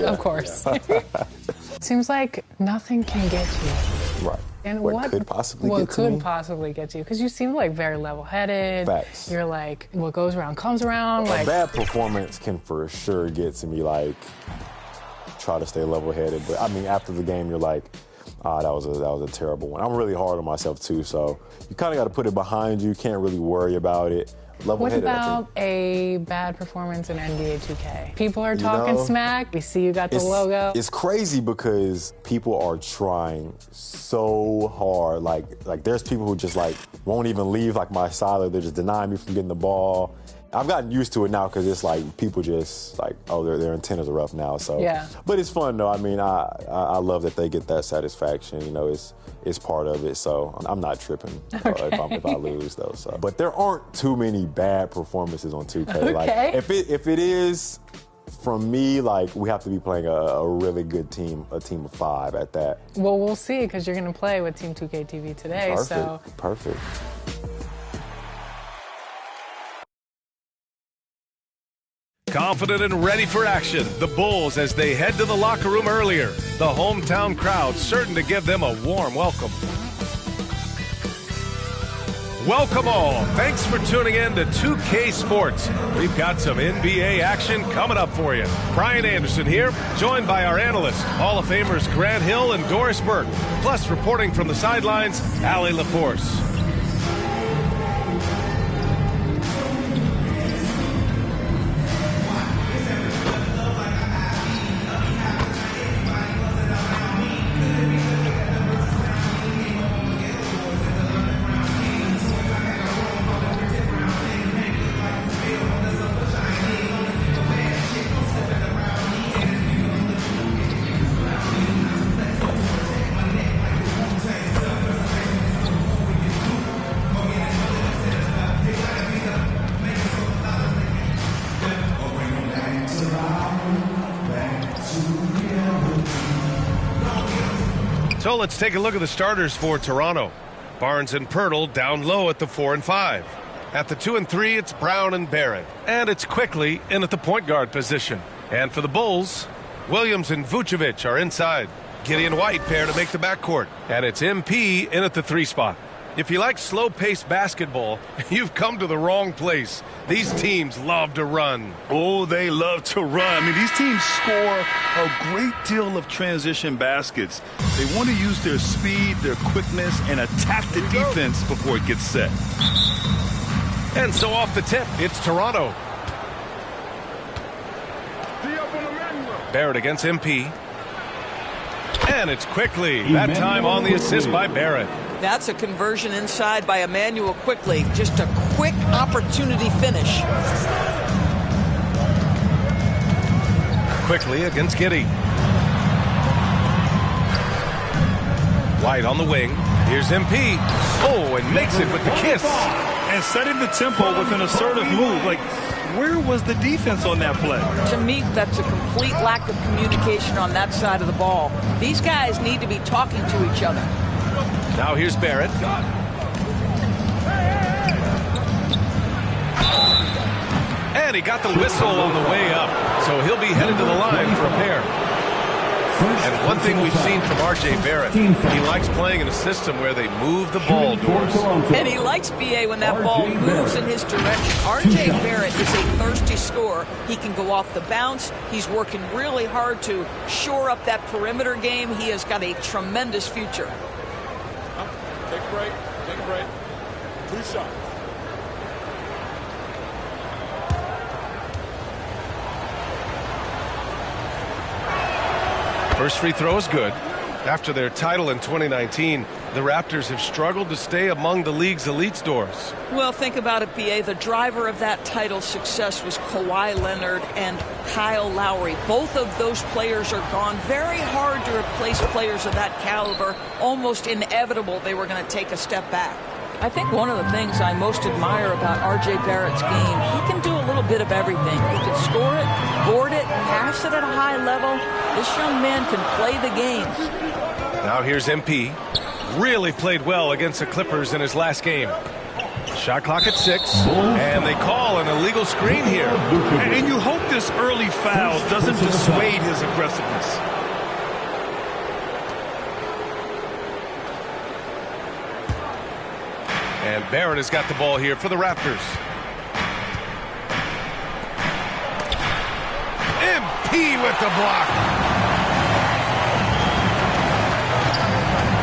Of course. Seems like nothing can get you. Right. And what could possibly get you? Because you seem like very level-headed. Facts. You're like, what goes around comes around. A Like, bad performance can for sure get to me, like, try to stay level-headed. But, I mean, after the game, you're like, that was a terrible one. I'm really hard on myself, too, so you kind of got to put it behind you. Can't really worry about it. What about a bad performance in NBA 2K? People are talking smack. We see you got the logo. It's crazy because people are trying so hard. Like there's people who just like won't even leave like my side. They're just denying me from getting the ball. I've gotten used to it now because it's like people just like, oh, their antennas are up now. So yeah. But it's fun though. I mean, I love that they get that satisfaction. You know, it's part of it. So I'm not tripping if I lose though. So, but there aren't too many bad performances on 2K. Okay. Like if it is. From me, like, we have to be playing a really good team, a team of 5 at that. Well, we'll see, because you're going to play with Team 2K TV today. Perfect. Confident and ready for action, the Bulls as they head to the locker room earlier. The hometown crowd certain to give them a warm welcome. Welcome all. Thanks for tuning in to 2K Sports. We've got some NBA action coming up for you. Brian Anderson here, joined by our analysts, Hall of Famers Grant Hill and Doris Burke. Plus, reporting from the sidelines, Allie LaForce. So let's take a look at the starters for Toronto. Barnes and Pirtle down low at the 4 and 5. At the 2 and 3, it's Brown and Barrett. And it's Quickly in at the point guard position. And for the Bulls, Williams and Vucevic are inside. Gideon White pair to make the backcourt. And it's MP in at the 3 spot. If you like slow-paced basketball, you've come to the wrong place. These teams love to run. Oh, they love to run. I mean, these teams score a great deal of transition baskets. They want to use their speed, their quickness, and attack the defense before it gets set. And so off the tip, it's Toronto. Barrett against MP. And it's Quickly. That time on the assist by Barrett. That's a conversion inside by Emmanuel Quickly. Just a quick opportunity finish. Quickly against Giddey. White on the wing. Here's MP. Oh, and makes it with the kiss. And setting the tempo with an assertive move. Like, where was the defense on that play? To me, that's a complete lack of communication on that side of the ball. These guys need to be talking to each other. Now here's Barrett. And he got the whistle on the way up, so he'll be headed to the line for a pair. And one thing we've seen from R.J. Barrett, he likes playing in a system where they move the ball, Doors. And he likes BA when that ball moves in his direction. R.J. Barrett is a thirsty scorer. He can go off the bounce. He's working really hard to shore up that perimeter game. He has got a tremendous future. Take a break. Take a break. 2 shots. First free throw is good. After their title in 2019, the Raptors have struggled to stay among the league's elite, Doors. Well, think about it, B.A. The driver of that title success was Kawhi Leonard and Kyle Lowry. Both of those players are gone. Very hard to replace players of that caliber. Almost inevitable they were going to take a step back. I think one of the things I most admire about R.J. Barrett's game, he can do a little bit of everything. He can score it, board it, pass it at a high level. This young man can play the game. Now here's MP. Really played well against the Clippers in his last game. Shot clock at 6, and they call an illegal screen here. And you hope this early foul doesn't dissuade his aggressiveness. And Barrett has got the ball here for the Raptors. MP with the block.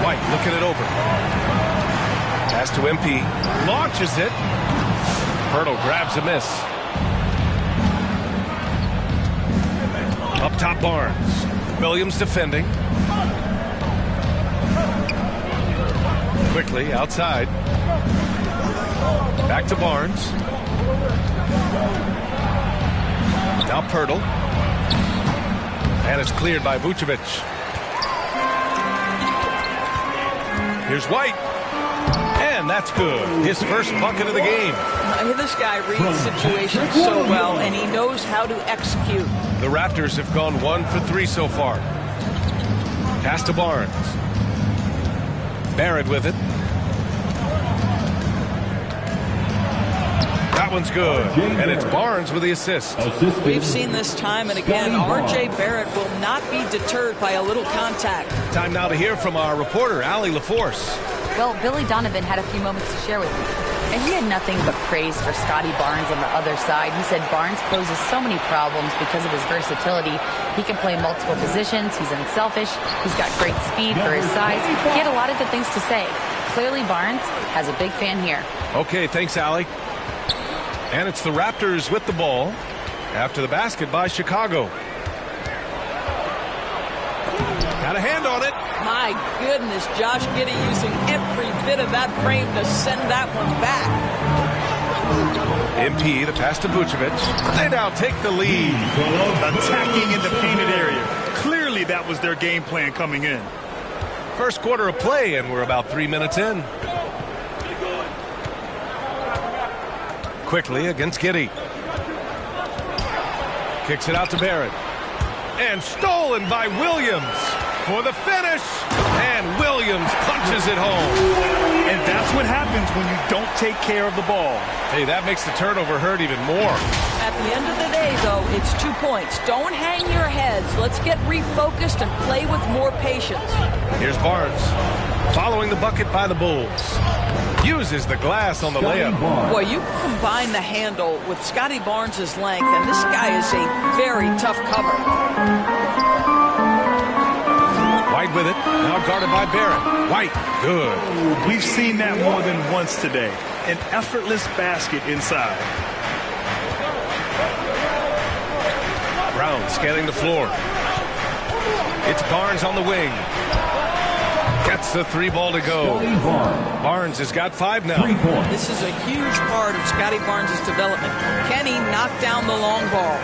White looking it over. Pass to MP. Launches it. Pirtle grabs a miss. Up top Barnes. Williams defending. Quickly outside. Back to Barnes. Now Pirtle. And it's cleared by Vucevic. Here's White. And that's good. His first bucket of the game. This guy reads situations so well, and he knows how to execute. The Raptors have gone 1 for 3 so far. Pass to Barnes. Barrett with it. That one's good. And it's Barnes with the assist. We've seen this time and again. R.J. Barrett will not be deterred by a little contact. Time now to hear from our reporter, Allie LaForce. Well, Billy Donovan had a few moments to share with me, and he had nothing but praise for Scotty Barnes on the other side. He said Barnes poses so many problems because of his versatility. He can play multiple positions. He's unselfish. He's got great speed for his size. He had a lot of good things to say. Clearly, Barnes has a big fan here. Okay, thanks, Allie. And it's the Raptors with the ball after the basket by Chicago. Got a hand on it. My goodness, Josh Giddey using every bit of that frame to send that one back. MP, the pass to Vucevic. They now take the lead. Attacking in the painted area. Clearly that was their game plan coming in. First quarter of play, and we're about 3 minutes in. Quickly against Giddey. Kicks it out to Barrett. And stolen by Williams for the finish. And Williams punches it home. And that's what happens when you don't take care of the ball. Hey, that makes the turnover hurt even more. At the end of the day, though, it's 2 points. Don't hang your heads. Let's get refocused and play with more patience. Here's Barnes. Following the bucket by the Bulls. Uses the glass on the layup. Boy, you combine the handle with Scotty Barnes' length, and this guy is a very tough cover. White with it. Now guarded by Barrett. White. Good. We've seen that more than once today. An effortless basket inside. Brown scanning the floor. It's Barnes on the wing. Gets the 3 ball to go. Barnes has got 5 now. This is a huge part of Scotty Barnes' development. Can he knock down the long ball?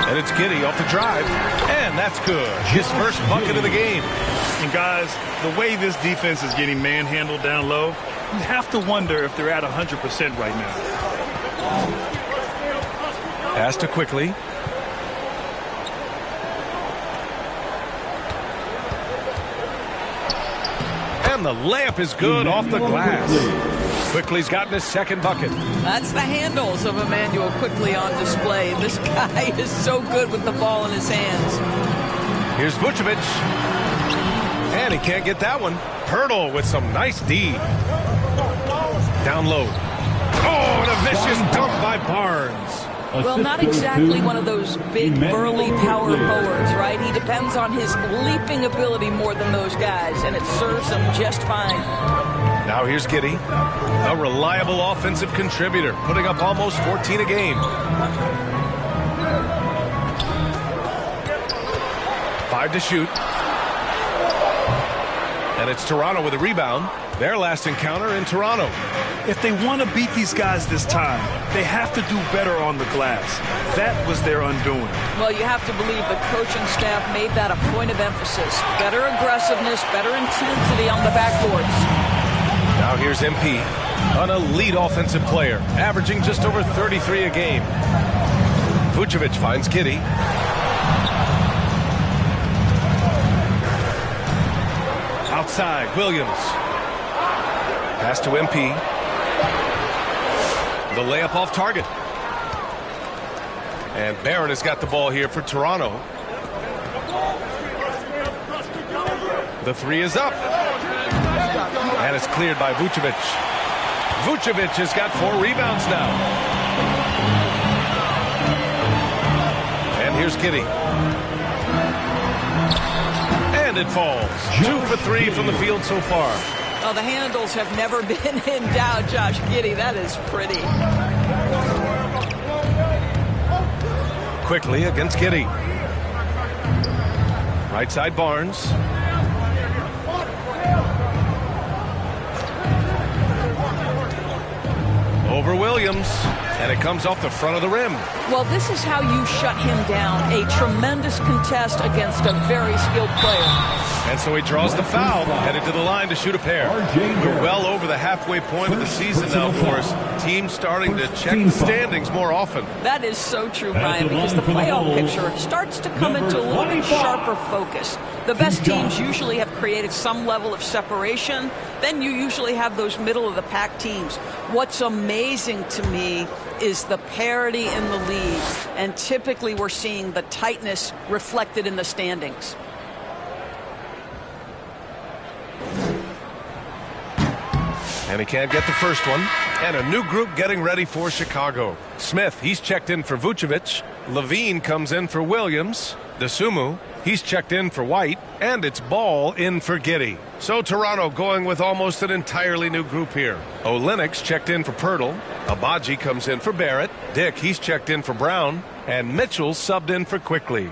And it's Giddey off the drive. And that's good. His first bucket of the game. And guys, the way this defense is getting manhandled down low, you have to wonder if they're at 100% right now. Pass to Quickly. And the layup is good off the glass. Quickly's gotten his second bucket. That's the handles of Emmanuel Quickly on display. This guy is so good with the ball in his hands. Here's Vucevic. And he can't get that one. Pirtle with some nice D. Down low. Oh, and a vicious dunk by Barnes. Well, not exactly one of those big, burly power forwards, right? He depends on his leaping ability more than those guys, and it serves him just fine. Now here's Giddey, a reliable offensive contributor, putting up almost 14 a game. 5 to shoot. And it's Toronto with a rebound. Their last encounter in Toronto. If they want to beat these guys this time, they have to do better on the glass. That was their undoing. Well, you have to believe the coaching staff made that a point of emphasis. Better aggressiveness, better intensity on the backboards. Now here's MP, an elite offensive player, averaging just over 33 a game. Vucevic finds Giddey. Outside, Williams. Pass to MP. The layup off target. And Barrett has got the ball here for Toronto. The three is up. And it's cleared by Vucevic. Vucevic has got 4 rebounds now. And here's Giddey. And it falls. 2 for 3 from the field so far. Well, the handles have never been in doubt, Josh Giddey. That is pretty. Quickly against Giddey. Right side Barnes. Over Williams, and it comes off the front of the rim. Well, this is how you shut him down. A tremendous contest against a very skilled player. And so he draws the foul, headed to the line to shoot a pair. We're well over the halfway point of the season now, Forrest. Teams starting to check the standings more often. That is so true, Brian, because the playoff picture starts to come into a little bit sharper focus. The best teams usually have created some level of separation. Then you usually have those middle-of-the-pack teams. What's amazing to me is the parity in the league, and typically we're seeing the tightness reflected in the standings. And he can't get the first one. And a new group getting ready for Chicago. Smith, he's checked in for Vucevic. Levine comes in for Williams. Dosunmu, he's checked in for White. And it's Ball in for Giddey. So Toronto going with almost an entirely new group here. Olynyk's checked in for Pirtle. Abaji comes in for Barrett. Dick, he's checked in for Brown. And Mitchell subbed in for Quickly.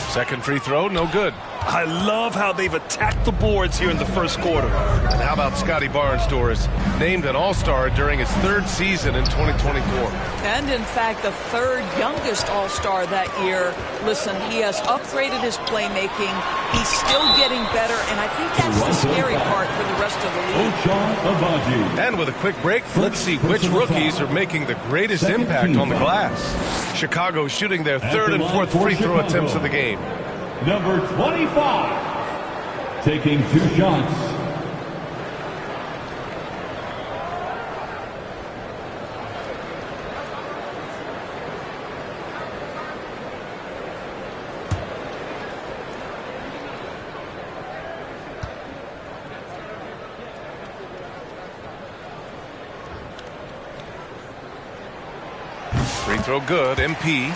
Second free throw, no good. I love how they've attacked the boards here in the first quarter. And how about Scotty Barnes, Doris? Named an All-Star during his 3rd season in 2024. And in fact, the 3rd youngest All-Star that year. Listen, he has upgraded his playmaking. He's still getting better, and I think that's the scary part for the rest of the league. And with a quick break, let's see which rookies are making the greatest impact on the glass. Chicago shooting their 3rd and 4th free throw attempts of the game. Number 25, taking 2 shots. Free throw good, MP.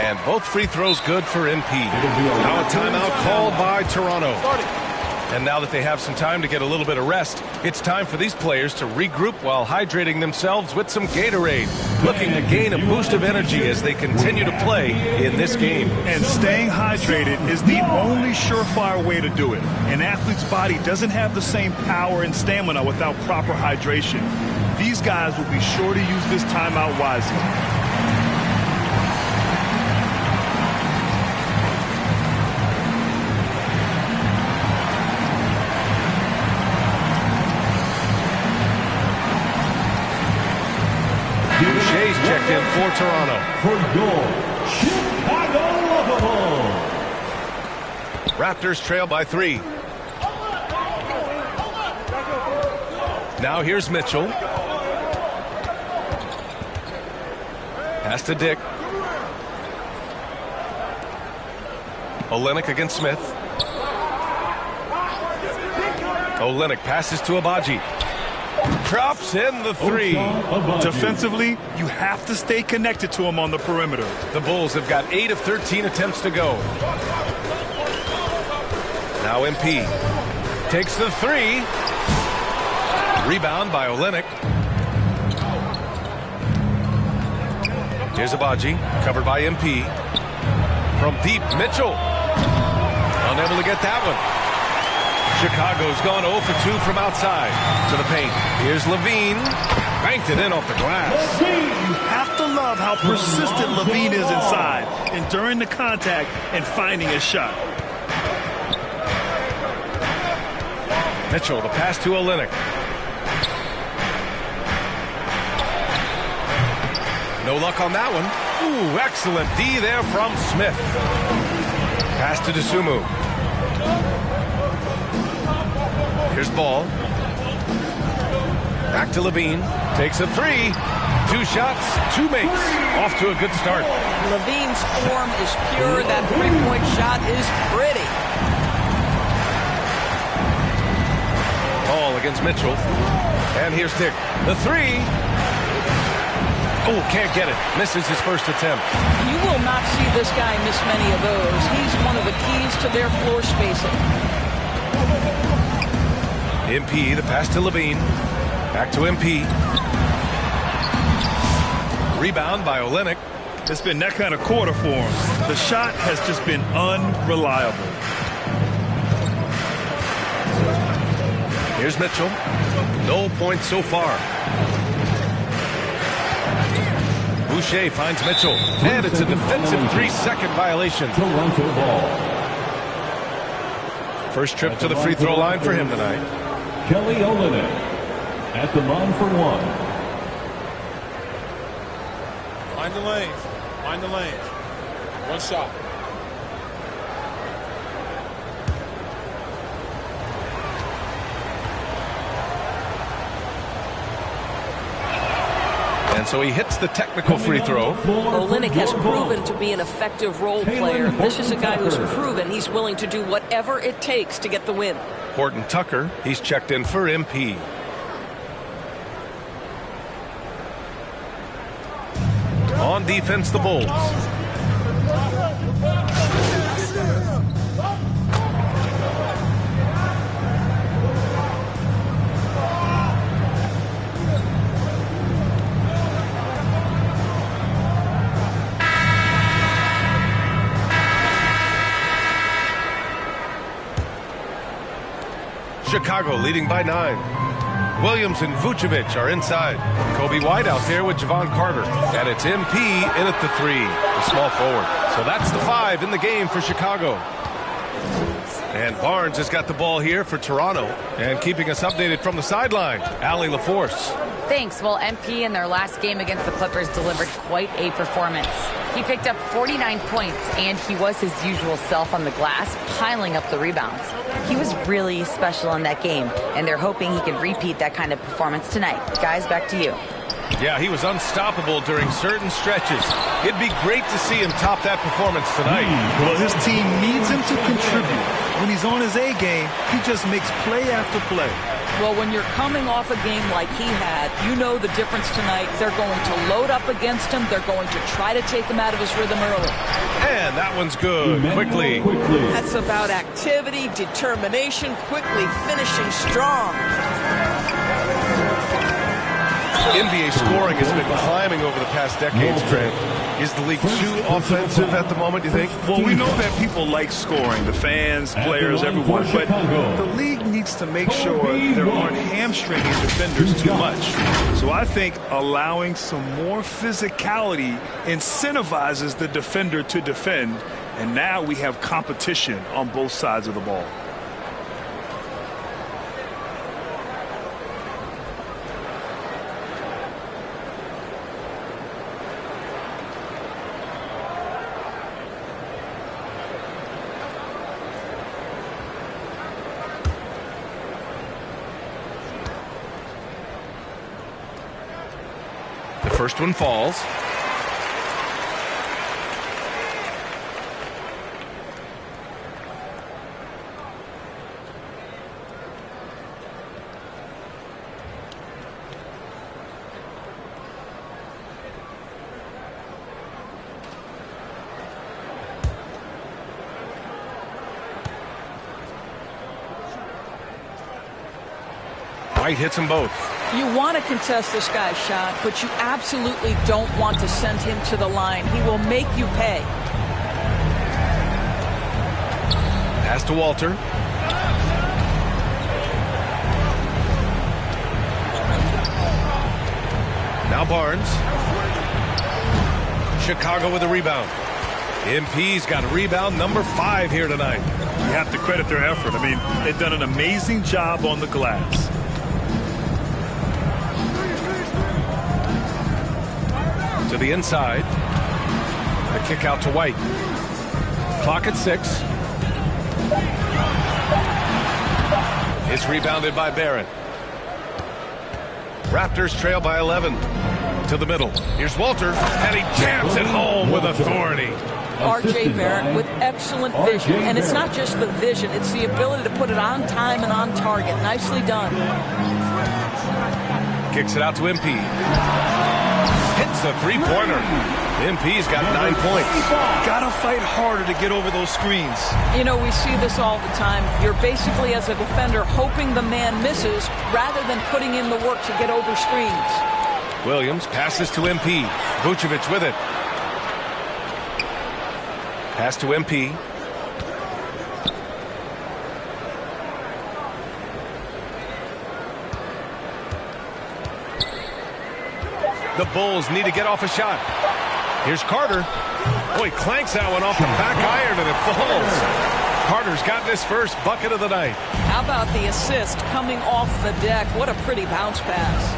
And both free throws good for MP. Now a timeout called by Toronto. And now that they have some time to get a little bit of rest, it's time for these players to regroup while hydrating themselves with some Gatorade, looking to gain a boost of energy as they continue to play in this game. And staying hydrated is the only surefire way to do it. An athlete's body doesn't have the same power and stamina without proper hydration. These guys will be sure to use this timeout wisely. Shea's checked in for Toronto. For your Chicago Bulls. Raptors trail by 3. Now here's Mitchell. Pass to Dick. Olynyk against Smith. Olynyk passes to Abaji. Drops in the 3. Defensively, you have to stay connected to him on the perimeter. The Bulls have got 8 of 13 attempts to go. Now MP takes the 3. Rebound by Olynyk. Here's Abaji, covered by MP. From deep, Mitchell. Unable to get that one. Chicago's gone 0 for 2 from outside. To the paint. Here's Levine. Banked it in off the glass. You have to love how persistent Levine is inside, enduring the contact and finding his shot. Mitchell, the pass to Olynyk. No luck on that one. Ooh, excellent D there from Smith. Pass to Dosunmu. Here's Ball. Back to Levine. Takes a three. 2 shots, 2 makes. Off to a good start. Levine's form is pure. That three-point shot is pretty. Ball against Mitchell. And here's Dick. The three. Oh, can't get it. Misses his first attempt. You will not see this guy miss many of those. He's one of the keys to their floor spacing. MP, the pass to Levine. Back to MP. Rebound by Olynyk. It's been that kind of quarter for him. The shot has just been unreliable. Here's Mitchell. No points so far. Boucher finds Mitchell. And it's a defensive 3-second violation. Toronto ball. First trip to the free throw line for him tonight. Kelly Olynyk at the line for 1. Find the lanes. Find the lanes. One shot. And so he hits the technical free throw. Olynyk has proven to be an effective role player. This is a guy who's proven he's willing to do whatever it takes to get the win. Horton Tucker, he's checked in for MP. On defense, the Bulls. Chicago leading by 9. Williams and Vucevic are inside. Kobe White out there with Javon Carter. And it's MP in at the 3, the small forward. So that's the 5 in the game for Chicago. And Barnes has got the ball here for Toronto. And keeping us updated from the sideline, Allie LaForce. Thanks. Well, MP in their last game against the Clippers delivered quite a performance. He picked up 49 points, and he was his usual self on the glass, piling up the rebounds. He was really special in that game, and they're hoping he can repeat that kind of performance tonight. Guys, back to you. Yeah, he was unstoppable during certain stretches. It'd be great to see him top that performance tonight. Well, his team needs him to contribute. When he's on his A game, he just makes play after play. Well, when you're coming off a game like he had, you know the difference tonight. They're going to load up against him. They're going to try to take him out of his rhythm early. And that one's good. Quickly. That's about activity, determination, quickly finishing strong. NBA scoring has been climbing over the past decades, Trent. Is the league too offensive at the moment, do you think? Well, we know that people like scoring, the fans, players, everyone, but the league needs to make sure there aren't hamstringing defenders too much. So I think allowing some more physicality incentivizes the defender to defend, and now we have competition on both sides of the ball. First one falls. White hits them both. You want to contest this guy's shot, but you absolutely don't want to send him to the line. He will make you pay. Pass to Walter. Barnes. Chicago with a rebound. MP's got a rebound number 5 here tonight. You have to credit their effort. I mean, they've done an amazing job on the glass. To the inside. A kick out to White. Clock at 6. It's rebounded by Barrett. Raptors trail by 11. To the middle. Here's Walter, and he jams it home with authority. R.J. Barrett with excellent vision, and it's not just the vision, it's the ability to put it on time and on target. Nicely done. Kicks it out to MP. Hits a three-pointer. MP's got 9 points. Gotta fight harder to get over those screens. You know, we see this all the time. You're basically, as a defender, hoping the man misses rather than putting in the work to get over screens. Williams passes to MP. Vucevic with it. Pass to MP. The Bulls need to get off a shot. Here's Carter. Oh, he clanks that one off the back iron and it falls. Carter's gotten his first bucket of the night. How about the assist coming off the deck? What a pretty bounce pass.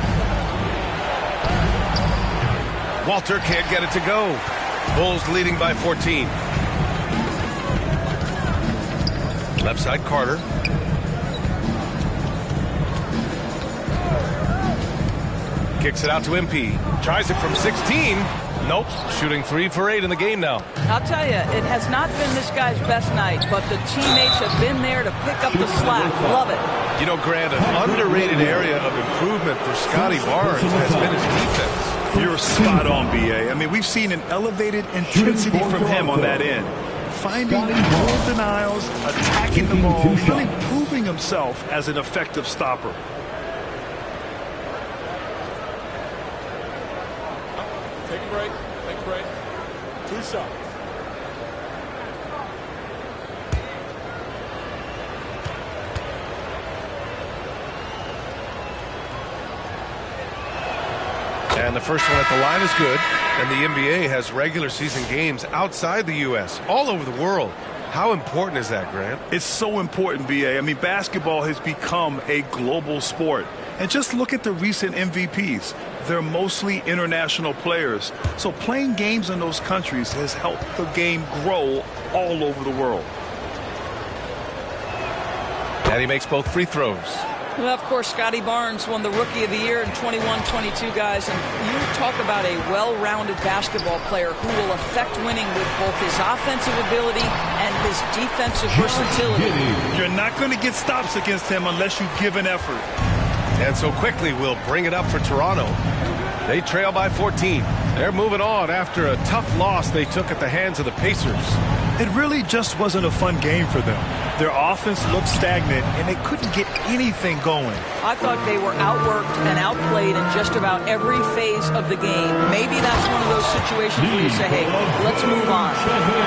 Walter can't get it to go. Bulls leading by 14. Left side Carter. Kicks it out to MP. Tries it from 16. Nope. Shooting 3 for 8 in the game now. I'll tell you, it has not been this guy's best night, but the teammates have been there to pick up the slack. Love it. You know, Grant, an underrated area of improvement for Scotty Barnes has been his defense. You're spot on, B.A. I mean, we've seen an elevated intensity from him on that end. Finding ball denials, attacking the ball, really proving himself as an effective stopper. Take a break. Take a break. 2 shots. And the first one at the line is good. And the NBA has regular season games outside the U.S., all over the world. How important is that, Grant? It's so important, B.A. I mean, basketball has become a global sport. And just look at the recent MVPs. They're mostly international players. So playing games in those countries has helped the game grow all over the world. And he makes both free throws. Well, of course, Scotty Barnes won the Rookie of the Year in 21-22, guys. And you talk about a well-rounded basketball player who will affect winning with both his offensive ability and his defensive versatility. You're not going to get stops against him unless you give an effort. And so quickly we'll bring it up for Toronto. They trail by 14. They're moving on after a tough loss they took at the hands of the Pacers. It really just wasn't a fun game for them. Their offense looked stagnant, and they couldn't get anything going. I thought they were outworked and outplayed in just about every phase of the game. Maybe that's one of those situations where you say, hey, let's move on.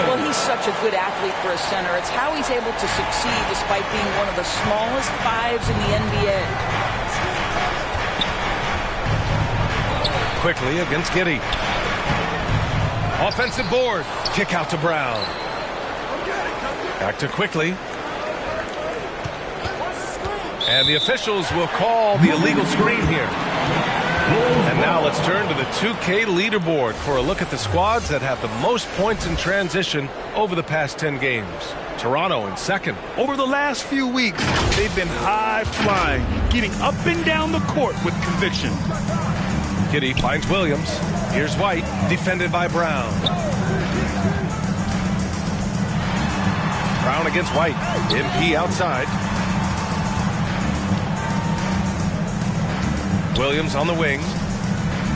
Well, he's such a good athlete for a center. It's how he's able to succeed despite being one of the smallest 5s in the NBA. Quickly against Giddey. Offensive board. Kick out to Brown. Back to Quickly. And the officials will call the illegal screen here. And now let's turn to the 2K leaderboard for a look at the squads that have the most points in transition over the past 10 games. Toronto in second. Over the last few weeks, they've been high-flying, getting up and down the court with conviction. Giddey finds Williams. Here's White, defended by Brown. Brown against White. MP outside. Williams on the wing.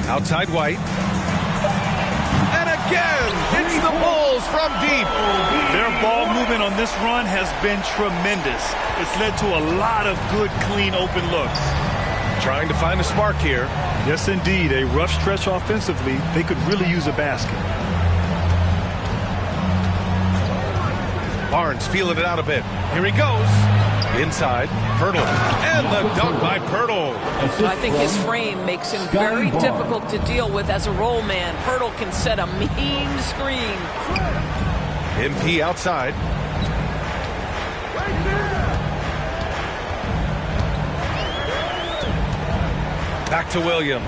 Outside White. And again, hits the Bulls from deep. Their ball movement on this run has been tremendous. It's led to a lot of good, clean, open looks. Trying to find a spark here. Yes, indeed. A rough stretch offensively. They could really use a basket. Barnes feeling it out a bit. Here he goes. Inside, Pirtle. And the dunk by Pirtle. I think his frame makes him very difficult to deal with as a roll man. Pirtle can set a mean screen. MP outside. Back to Williams.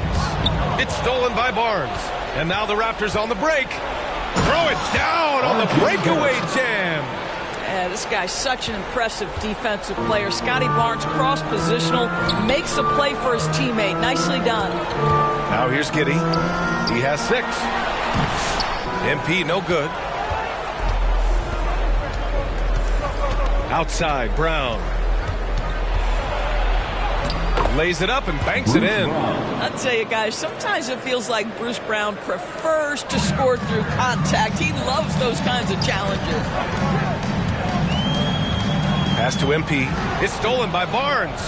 It's stolen by Barnes. And now the Raptors on the break. Throw it down on the breakaway jam. Yeah, this guy's such an impressive defensive player. Scotty Barnes, cross-positional, makes a play for his teammate. Nicely done. Now here's Giddey. He has 6. MP no good. Outside, Brown. Lays it up and banks it in. I'll tell you guys, sometimes it feels like Bruce Brown prefers to score through contact. He loves those kinds of challenges. Pass to MP. It's stolen by Barnes.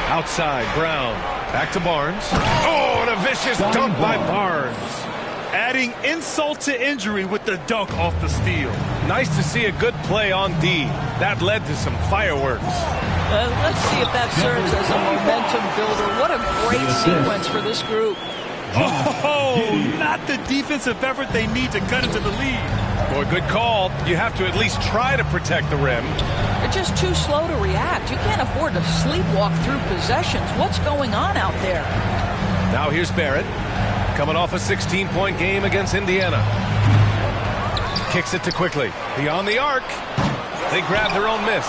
Outside, Brown. Back to Barnes. Oh, and a vicious dunk by Barnes. Adding insult to injury with the dunk off the steal. Nice to see a good play on D. That led to some fireworks. Let's see if that serves as a momentum builder. What a great sequence for this group. Oh, not the defensive effort they need to cut into the lead. Boy, good call. You have to at least try to protect the rim. They're just too slow to react. You can't afford to sleepwalk through possessions. What's going on out there? Now here's Barrett. Coming off a 16-point game against Indiana. Kicks it to Quickly. Beyond the arc. They grab their own miss.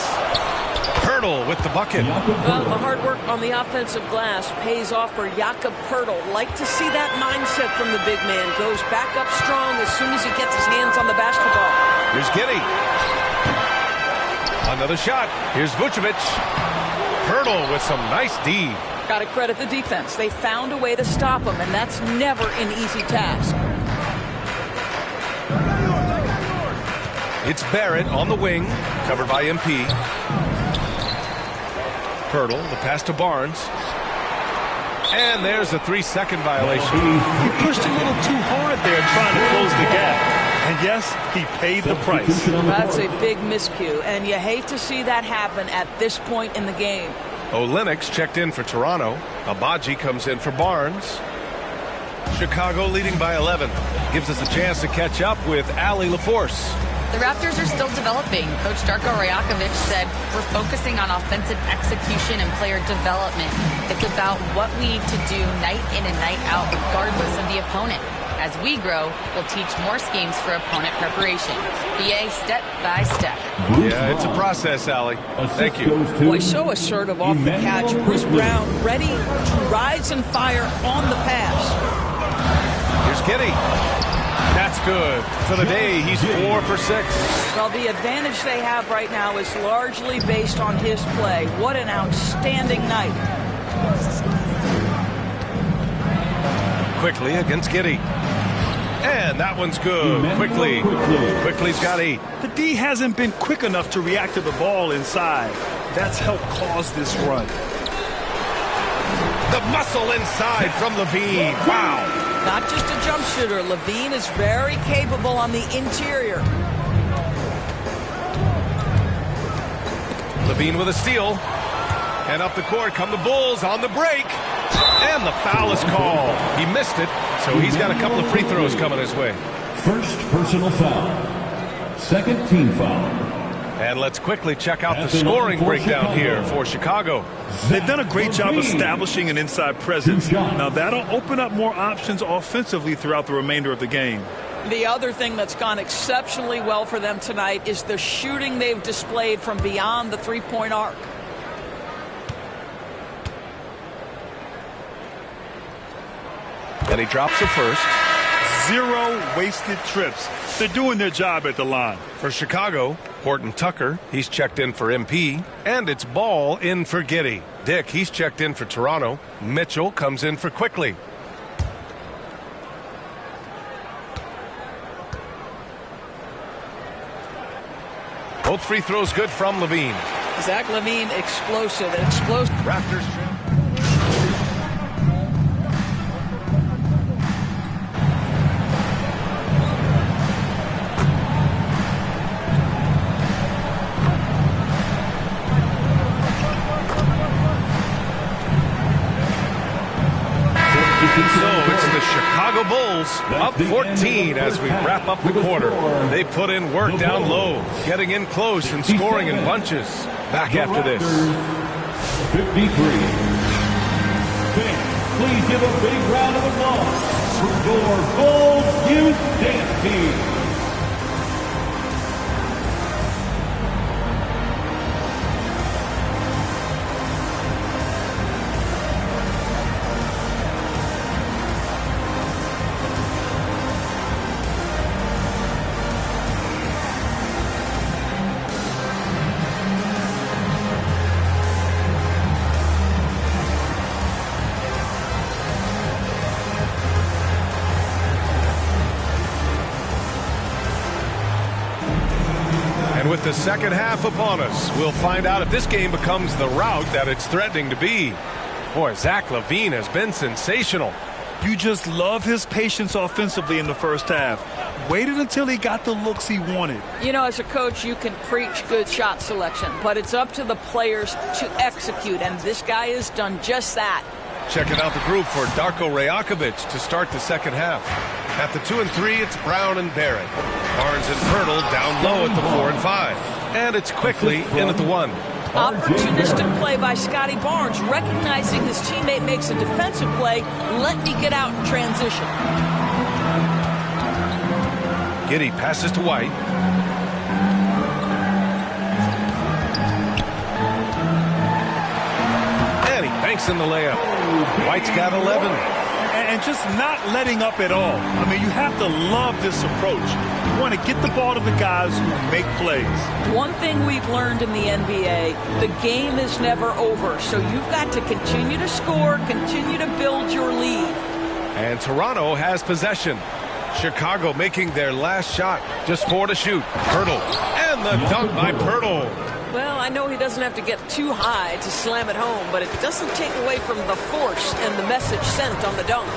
Pirtle with the bucket. Well, the hard work on the offensive glass pays off for Jakob Pirtle. Like to see that mindset from the big man. Goes back up strong as soon as he gets his hands on the basketball. Here's Giddey. Another shot. Here's Vucevic. Pirtle with some nice D. Got to credit the defense. They found a way to stop him, and that's never an easy task. It's Barrett on the wing, covered by MP. Pirtle, the pass to Barnes. And there's a 3-second violation. He pushed a little too hard there trying to close the gap. And yes, he paid the price. That's a big miscue, and you hate to see that happen at this point in the game. Olenix checked in for Toronto. Abaji comes in for Barnes. Chicago leading by 11. Gives us a chance to catch up with Ali LaForce. The Raptors are still developing. Coach Darko Rajakovic said, we're focusing on offensive execution and player development. It's about what we need to do night in and night out regardless of the opponent. As we grow, we'll teach more schemes for opponent preparation. BA step by step. Yeah, it's a process, Allie. Thank you. Boy, so assertive off the catch. Bruce Brown ready to rise and fire on the pass. Here's Giddey. That's good. For the day, he's 4 for 6. Well, the advantage they have right now is largely based on his play. What an outstanding night. Quickly against Giddey. And that one's good. Quickly's got 8. The D hasn't been quick enough to react to the ball inside. That's helped cause this run. The muscle inside from Levine. Wow. Not just a jump shooter. Levine is very capable on the interior. Levine with a steal. And up the court come the Bulls on the break. And the foul is called. He missed it, so he's got a couple of free throws coming his way. First personal foul. Second team foul. And let's quickly check out the scoring breakdown here for Chicago. They've done a great job establishing an inside presence. Now that'll open up more options offensively throughout the remainder of the game. The other thing that's gone exceptionally well for them tonight is the shooting they've displayed from beyond the three-point arc. And he drops the first. 0 wasted trips. They're doing their job at the line. For Chicago, Horton Tucker, he's checked in for MP. And it's Ball in for Giddey. Dick, he's checked in for Toronto. Mitchell comes in for Quickly. Both free throws good from Levine. Zach Levine, explosive. Raptors. Chicago Bulls up 14 as we wrap up the quarter. They put in work down low, getting in close and scoring in bunches. Back after this. 53. Fans, please give a big round of applause for your Bulls Youth Dance Team. With the second half upon us, we'll find out if this game becomes the rout that it's threatening to be. Boy, Zach LaVine has been sensational. You just love his patience offensively in the first half. Waited until he got the looks he wanted. You know, as a coach, you can preach good shot selection, but it's up to the players to execute, and this guy has done just that. Checking out the group for Darko Rajakovic to start the second half. At the 2 and 3, it's Brown and Barrett. Barnes and Pirtle down low at the 4 and 5. And it's quickly in at the 1. Opportunistic play by Scotty Barnes, recognizing his teammate makes a defensive play. Let me get out in transition. Giddey passes to White. And he banks in the layup. White's got 11. And just not letting up at all. I mean, you have to love this approach. You want to get the ball to the guys who make plays. One thing we've learned in the NBA, the game is never over. So you've got to continue to score, continue to build your lead. And Toronto has possession. Chicago making their last shot. Just 4 to shoot. Pirtle. And the dunk by Pirtle. Well, I know he doesn't have to get too high to slam it home, but it doesn't take away from the force and the message sent on the dunk.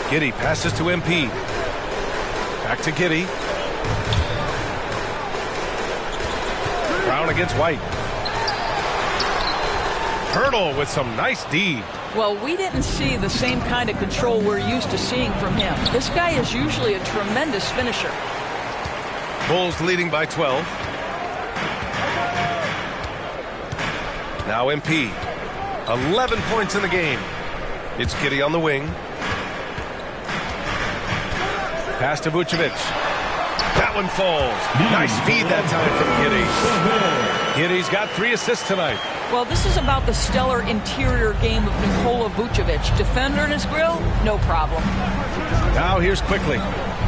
Giddey passes to MP. Back to Giddey. Brown against White. Pirtle with some nice D. Well, we didn't see the same kind of control we're used to seeing from him. This guy is usually a tremendous finisher. Bulls leading by 12. Now MP. 11 points in the game. It's Giddey on the wing. Pass to Vucevic. That one falls. Nice feed that time from Giddey. Giddey's got 3 assists tonight. Well, this is about the stellar interior game of Nikola Vucevic. Defender in his grill, no problem. Now here's quickly.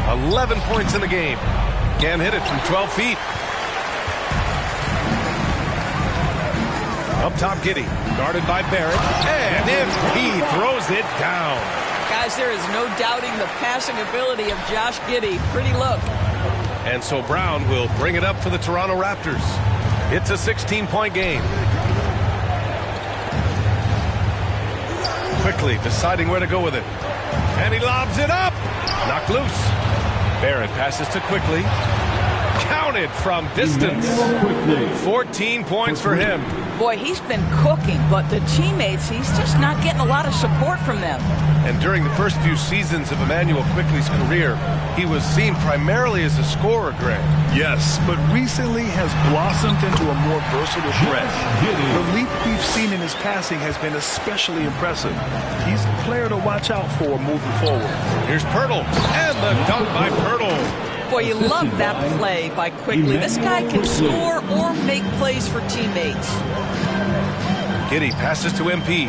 11 points in the game. Can't hit it from 12 feet. Up top, Giddey, guarded by Barrett, and MP throws it down. Guys, there is no doubting the passing ability of Josh Giddey. Pretty look. And so Brown will bring it up for the Toronto Raptors. It's a 16-point game. Quickly deciding where to go with it. And he lobs it up. Knocked loose. Barrett passes to Quickly. Counted from distance. 14 points for him. Boy, he's been cooking, but the teammates, he's just not getting a lot of support from them. And during the first few seasons of Emmanuel Quickly's career, he was seen primarily as a scorer, Greg. Yes, but recently has blossomed into a more versatile threat. The leap we've seen in his passing has been especially impressive. He's a player to watch out for moving forward. Here's Pirtle, and the dunk by Pirtle. Boy, you love that play by Quickly. This guy can score or make plays for teammates. Giddey passes to MP.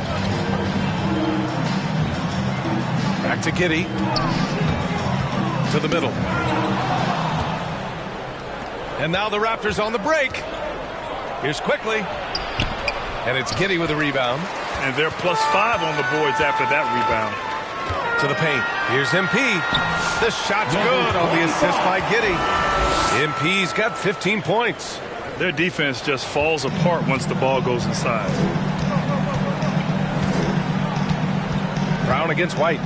Back to Giddey. To the middle. And now the Raptors on the break. Here's Quickly. And it's Giddey with a rebound. And they're +5 on the boards after that rebound. To the paint. Here's MP. The shot's good on the assist by Giddey. MP's got 15 points. Their defense just falls apart once the ball goes inside. Brown against White.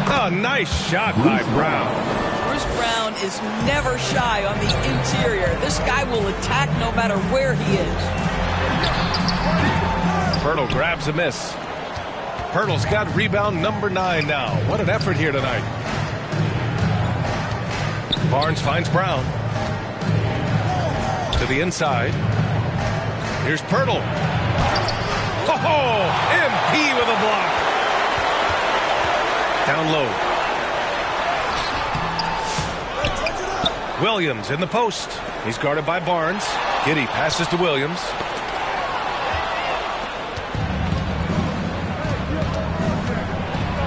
A nice shot by Brown. Bruce Brown is never shy on the interior. This guy will attack no matter where he is. Pirtle grabs a miss. Pirtle's got rebound number 9 now. What an effort here tonight. Barnes finds Brown. To the inside. Here's Pirtle. Oh, MP with a block. Down low. Williams in the post. He's guarded by Barnes. Giddey passes to Williams.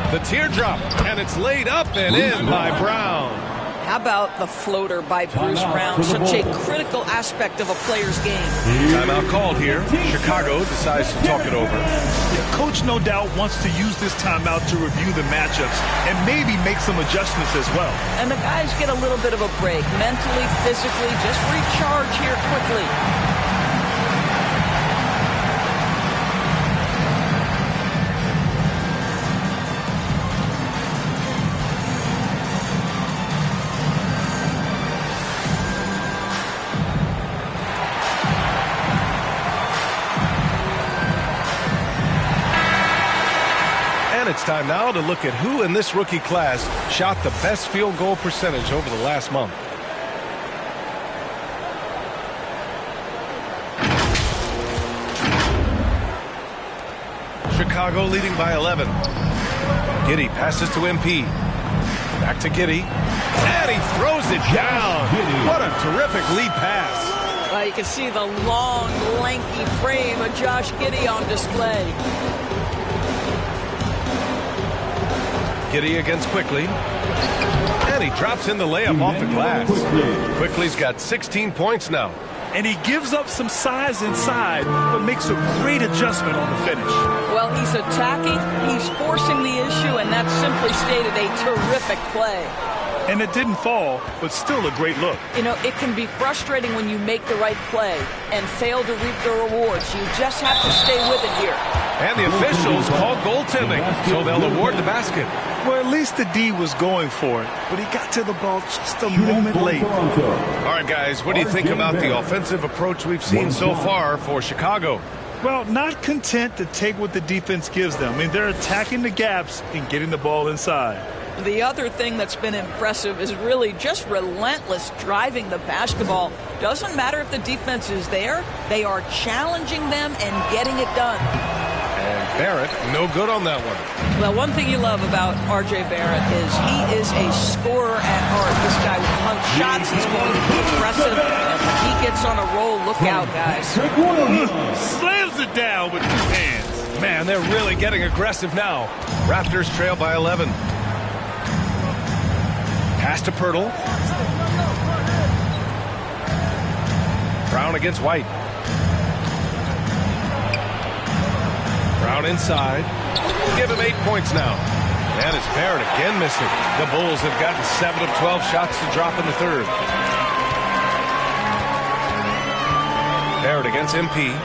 The teardrop, and it's laid up and in by Brown. How about the floater by Bruce Brown? Such a critical aspect of a player's game. Timeout called here. Chicago decides to talk it over. The coach no doubt wants to use this timeout to review the matchups and maybe make some adjustments as well. And the guys get a little bit of a break. Mentally, physically, just recharge here quickly. It's time now to look at who in this rookie class shot the best field goal percentage over the last month. Chicago leading by 11. Giddey passes to MP. Back to Giddey. And he throws it down. What a terrific lead pass. Well, you can see the long, lanky frame of Josh Giddey on display. Giddey against Quickly. And he drops in the layup off the glass. Quickly's got 16 points now. And he gives up some size inside, but makes a great adjustment on the finish. Well, he's attacking, he's forcing the issue, and that's simply stated a terrific play. And it didn't fall, but still a great look. You know, it can be frustrating when you make the right play and fail to reap the rewards. You just have to stay with it here. And the officials called goaltending, so they'll award the basket. Well, at least the D was going for it, but he got to the ball just a moment late. All right, guys, what do you think about the offensive approach we've seen so far for Chicago? Well, not content to take what the defense gives them. I mean, they're attacking the gaps and getting the ball inside. The other thing that's been impressive is really just relentless driving the basketball. Doesn't matter if the defense is there, they are challenging them and getting it done. And Barrett, no good on that one. Well, one thing you love about R.J. Barrett is he is a scorer at heart. This guy will punch shots. He's going to be aggressive. And when he gets on a roll, look out, guys. Slams it down with 2 hands. Man, they're really getting aggressive now. Raptors trail by 11. Pass to Pirtle. Brown against White. Brown inside. Give him 8 points now. And it's Barrett again missing. The Bulls have gotten 7 of 12 shots to drop in the third. Barrett against MP.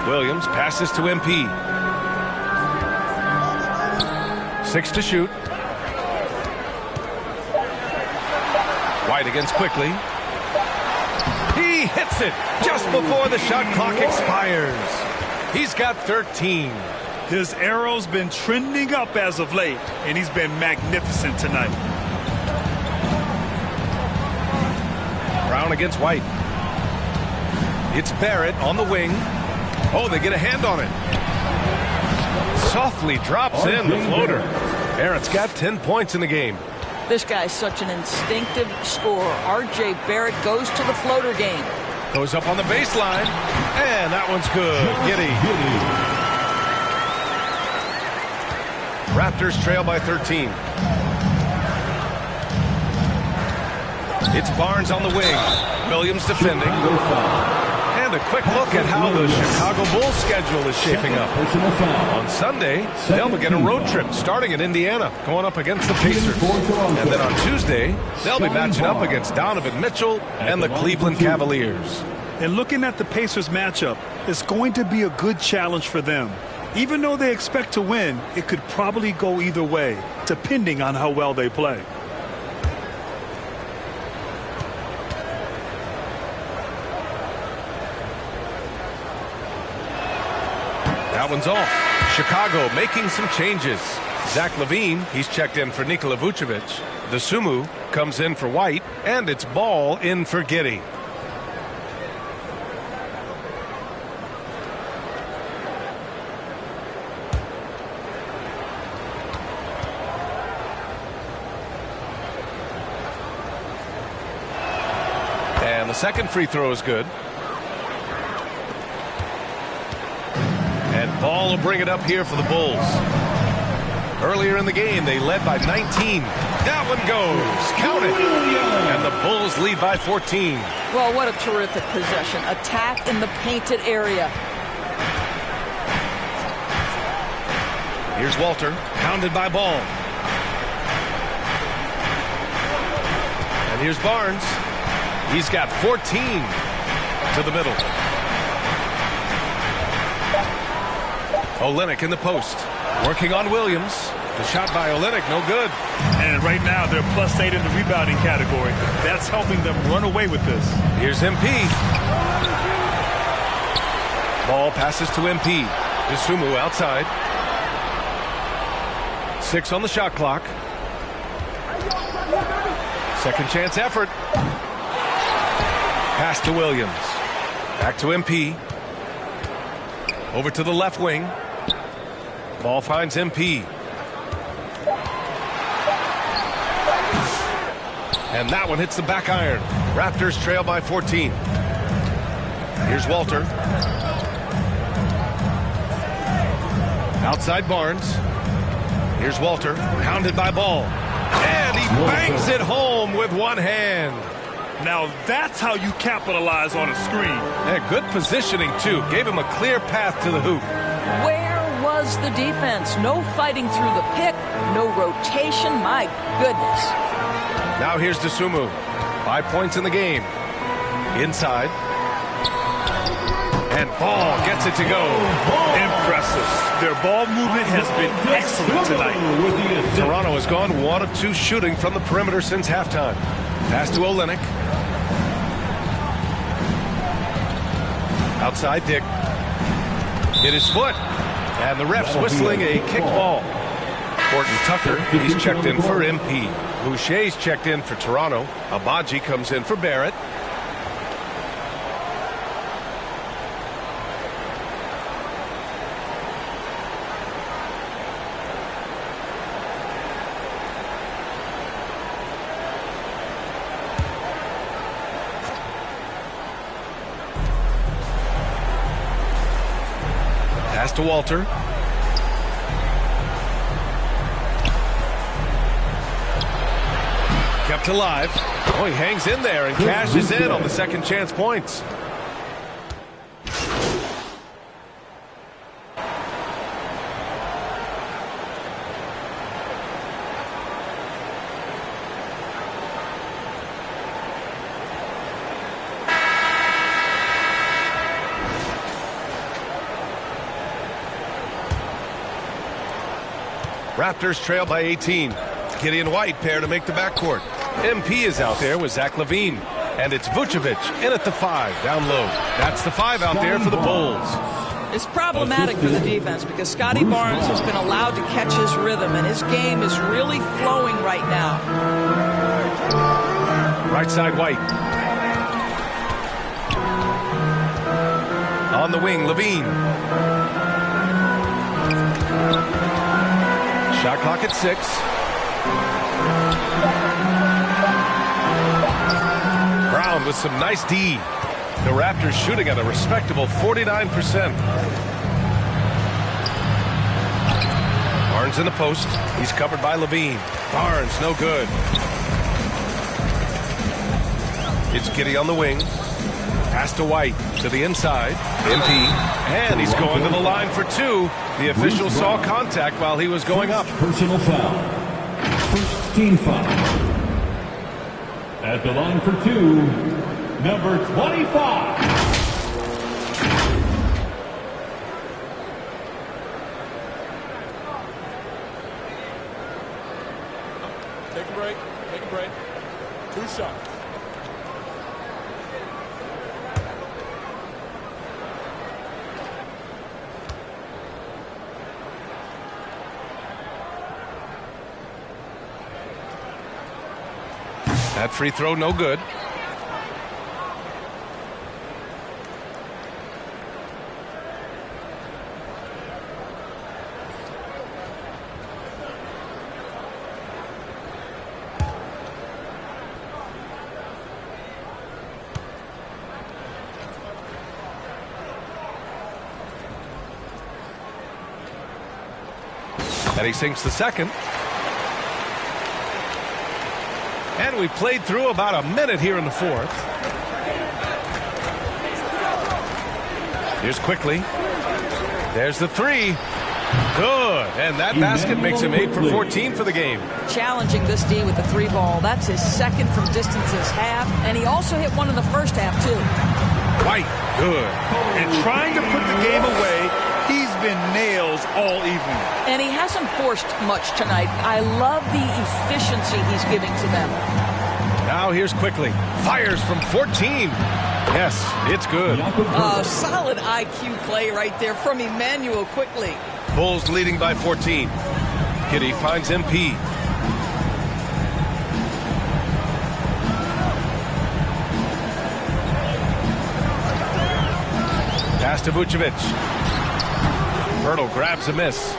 Williams passes to MP. 6 to shoot. White against Quickly. He hits it just before the shot clock expires. He's got 13. His arrow's been trending up as of late, and he's been magnificent tonight. Brown against White. It's Barrett on the wing. Oh, they get a hand on it. Softly drops in the floater. Barrett's got 10 points in the game. This guy's such an instinctive scorer. R.J. Barrett goes to the floater game. Goes up on the baseline. And that one's good. Giddey. Raptors trail by 13. It's Barnes on the wing. Williams defending. And a quick look at how the Chicago Bulls schedule is shaping up. On Sunday, they'll begin a road trip starting in Indiana, going up against the Pacers. And then on Tuesday, they'll be matching up against Donovan Mitchell and the Cleveland Cavaliers. And looking at the Pacers matchup, it's going to be a good challenge for them. Even though they expect to win, it could probably go either way, depending on how well they play. That one's off. Chicago making some changes. Zach LaVine, he's checked in for Nikola Vucevic. Dosunmu comes in for White, and it's Ball in for Giddey. And the second free throw is good. And Ball will bring it up here for the Bulls. Earlier in the game, they led by 19. That one goes. Count it. And the Bulls lead by 14. Well, what a terrific possession. Attack in the painted area. Here's Walter, pounded by Ball. And here's Barnes. He's got 14 to the middle. Olynyk in the post. Working on Williams. The shot by Olynyk, no good. And right now, they're +8 in the rebounding category. That's helping them run away with this. Here's MP. Ball passes to MP. Dosunmu outside. 6 on the shot clock. Second chance effort. Pass to Williams. Back to MP. Over to the left wing. Ball finds MP. And that one hits the back iron. Raptors trail by 14. Here's Walter. Outside Barnes. Here's Walter. Pounded by Ball. And he bangs it home with one hand. Now that's how you capitalize on a screen. Yeah, good positioning, too. Gave him a clear path to the hoop. Where was the defense? No fighting through the pick, no rotation. My goodness. Now here's Dosunmu. 5 points in the game. Inside. And Ball gets it to go. Impressive. Their ball movement has been excellent tonight. Toronto has gone 1 of 2 shooting from the perimeter since halftime. Pass to Olynyk. Outside Dick. Hit his foot. And the ref's whistling a kick ball. Horton Tucker, he's checked in for MP. Boucher's checked in for Toronto. Abaji comes in for Barrett. Pass to Walter. Kept alive. Oh, he hangs in there and cashes in on the second chance points. Raptors trail by 18. Giddey and White pair to make the backcourt. MP is out there with Zach LaVine. And it's Vucevic in at the 5, down low. That's the 5 out there for the Bulls. It's problematic for the defense because Scotty Barnes has been allowed to catch his rhythm, and his game is really flowing right now. Right side, White. On the wing, LaVine. Shot clock at 6. Brown with some nice D. The Raptors shooting at a respectable 49%. Barnes in the post. He's covered by LaVine. Barnes, no good. It's Giddey on the wing. Pass to White to the inside. MP. And he's going to the line for 2. The official saw contact while he was going up. Personal foul. First team foul. At the line for 2, number 25. Take a break. Take a break. 2 shots. That free throw, no good. And he sinks the second. And we played through about a minute here in the fourth. Here's quickly. There's the three. Good. And that basket makes him 8 for 14 for the game. Challenging this D with the 3 ball. That's his second from distance this half. And he also hit one in the first half, too. White. Good. And trying to put the game away, he's been nails all evening. And he hasn't forced much tonight. I love the efficiency he's giving to them. Now here's quickly. Fires from 14. Yes, it's good. Solid IQ play right there from Emmanuel Quickly. Bulls leading by 14. Giddey finds MP. Pass to Vucevic. Pirtle grabs a miss.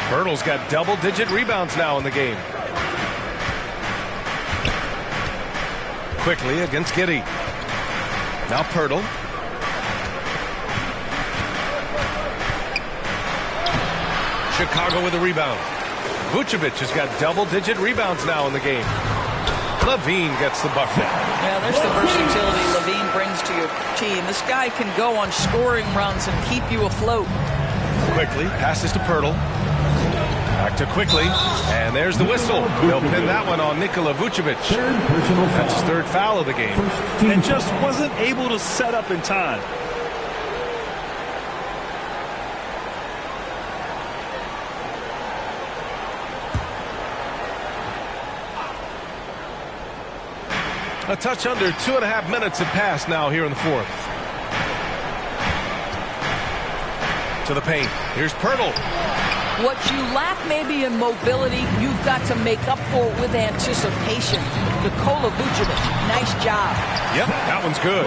Pirtle's got double-digit rebounds now in the game. Quickly against Giddey. Now Pirtle. Chicago with a rebound. Vucevic has got double-digit rebounds now in the game. Levine gets the bucket. Yeah, there's the versatility Levine brings to your team. This guy can go on scoring runs and keep you afloat. Quickly passes to Pirtle. Back to Quickly. And there's the whistle. They'll pin that one on Nikola Vucevic. That's his third foul of the game. And just wasn't able to set up in time. A touch under 2.5 minutes have passed now here in the fourth. To the paint. Here's Pirtle. What you lack maybe in mobility, you've got to make up for it with anticipation. Nikola Vucevic, nice job. Yep, that one's good.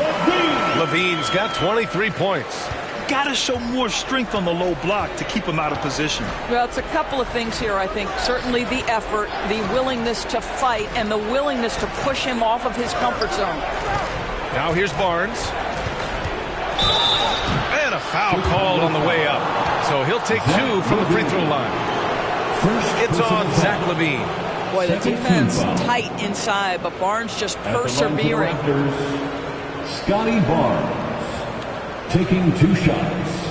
Levine's got 23 points. Got to show more strength on the low block to keep him out of position. Well, it's a couple of things here, I think. Certainly the effort, the willingness to fight, and the willingness to push him off of his comfort zone. Now here's Barnes. And a foul called on the way up. So he'll take 2 from the free throw line. It's on Zach LaVine. Boy, the defense tight inside, but Barnes just persevering. Scotty Barnes taking 2 shots.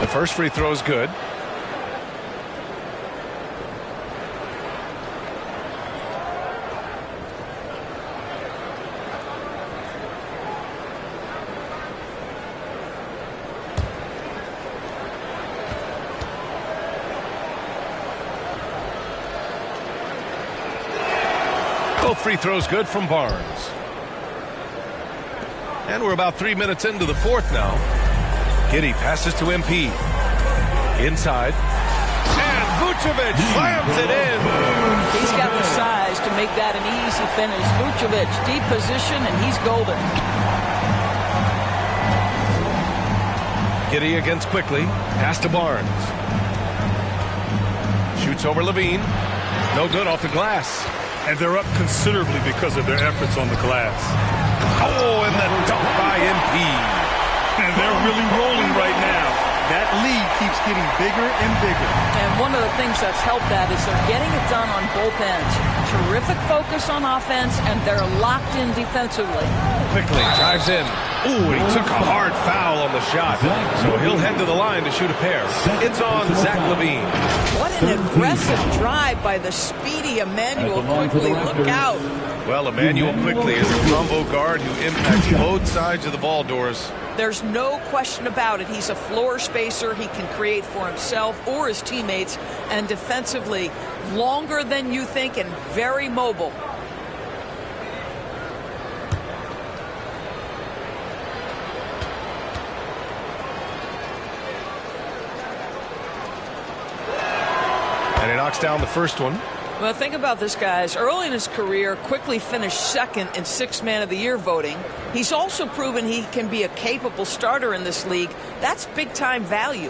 The first free throw is good. Both free throws good from Barnes. And we're about 3 minutes into the fourth now. Giddey passes to MP. Inside. And Vucevic slams it in. He's got the size to make that an easy finish. Vucevic, deep position, and he's golden. Giddey against Quickly. Pass to Barnes. Shoots over Levine. No good off the glass. And they're up considerably because of their efforts on the glass. Oh, and the dunk by MP. And they're really rolling right now. That lead keeps getting bigger and bigger. And one of the things that's helped that is they're getting it done on both ends. Terrific focus on offense, and they're locked in defensively. Quickly drives in. Ooh, he took a hard foul on the shot. So he'll head to the line to shoot a pair. It's on Zach LaVine. What an aggressive drive by the speedy Emmanuel Quickly. Look out. Well, Emmanuel Quickly is a combo guard who impacts both sides of the ball doors. There's no question about it. He's a floor spacer. He can create for himself or his teammates. And defensively, longer than you think and very mobile. knocks down the first one. Well, think about this, guys. Early in his career, quickly finished second in Sixth Man of the Year voting. He's also proven he can be a capable starter in this league. That's big-time value.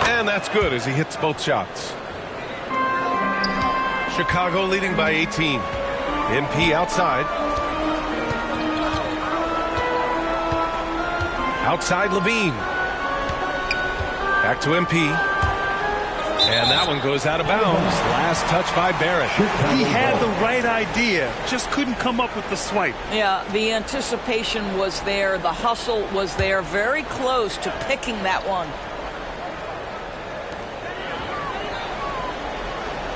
And that's good as he hits both shots. Chicago leading by 18. MP outside. Outside Levine. Back to MP. And that one goes out of bounds. Last touch by Barrett. He had the right idea, just couldn't come up with the swipe. Yeah, the anticipation was there. The hustle was there. Very close to picking that one.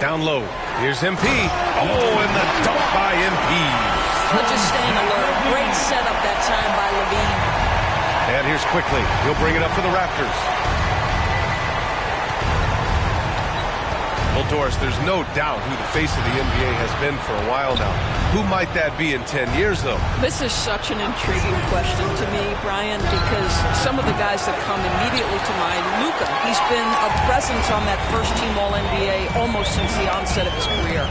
Down low. Here's MP. Oh, and the dunk by MP. But just staying alert. Great setup that time by Levine. And here's quickly. He'll bring it up for the Raptors. Well, Doris, there's no doubt who the face of the NBA has been for a while now. Who might that be in 10 years, though? This is such an intriguing question to me, Brian, because some of the guys that come immediately to mind, Luka, he's been a presence on that first-team All-NBA almost since the onset of his career.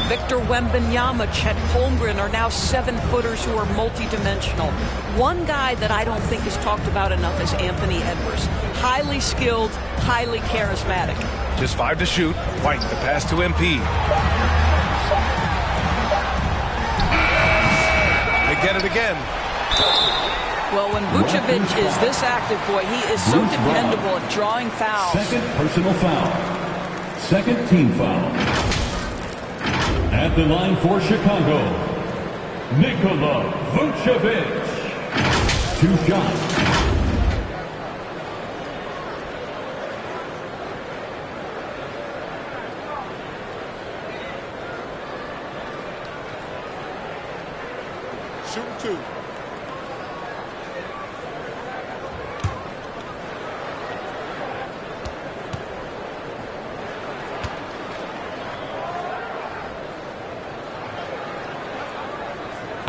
Victor Wembanyama, Chet Holmgren are now 7-footers who are multidimensional. One guy that I don't think is talked about enough is Anthony Edwards. Highly skilled, highly charismatic. Just 5 to shoot. White, the pass to MP. They get it again. Well, when Vucevic is this active, boy, he is so dependable at drawing fouls. Second personal foul. Second team foul. At the line for Chicago, Nikola Vucevic. 2 shots. Shooting 2.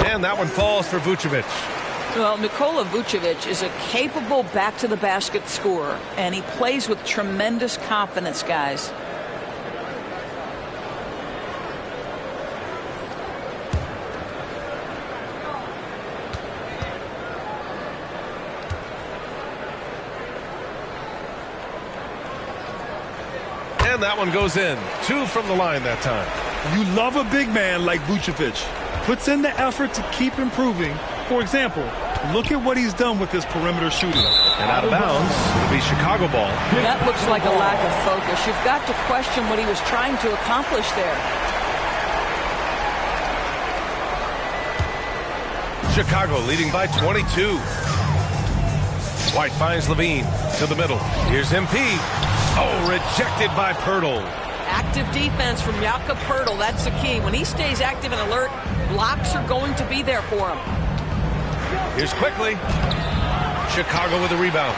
And that one falls for Vucevic. Well, Nikola Vucevic is a capable back-to-the-basket scorer, and he plays with tremendous confidence, guys. And that one goes in. 2 from the line that time. You love a big man like Vucevic. Puts in the effort to keep improving. For example, look at what he's done with his perimeter shooting. And out of bounds, it'll be Chicago ball. That looks like a lack of focus. You've got to question what he was trying to accomplish there. Chicago leading by 22. White finds Levine to the middle. Here's MP. Oh, rejected by Pirtle. Active defense from Jakob Pirtle. That's the key. When he stays active and alert, blocks are going to be there for him. Here's quickly. Chicago with a rebound.